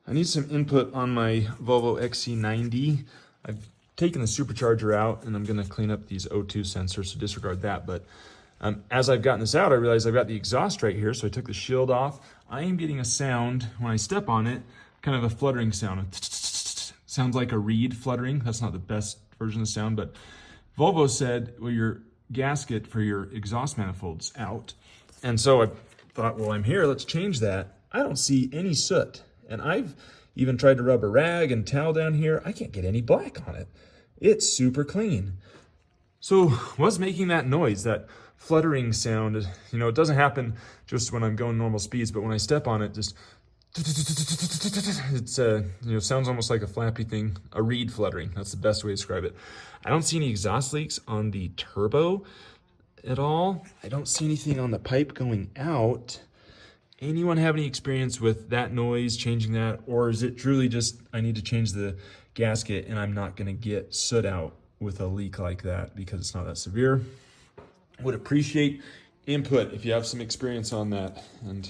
I need some input on my Volvo XC90. I've taken the supercharger out and I'm gonna clean up these O2 sensors, so disregard that. But as I've gotten this out, I realized I've got the exhaust right here, so I took the shield off. I am getting a sound when I step on it, kind of a fluttering sound. Sounds like a reed fluttering. That's not the best version of the sound, but Volvo said, well, your gasket for your exhaust manifold's out. And so I thought, well, I'm here, let's change that. I don't see any soot. And I've even tried to rub a rag and towel down here. I can't get any black on it. It's super clean. So what's making that noise, that fluttering sound? You know, it doesn't happen just when I'm going normal speeds, but when I step on it, just, it's sounds almost like a flappy thing, a reed fluttering. That's the best way to describe it. I don't see any exhaust leaks on the turbo at all. I don't see anything on the pipe going out. Anyone have any experience with that noise, changing that? Or is it truly just, I need to change the gasket and I'm not gonna get soot out with a leak like that because it's not that severe? Would appreciate input if you have some experience on that. And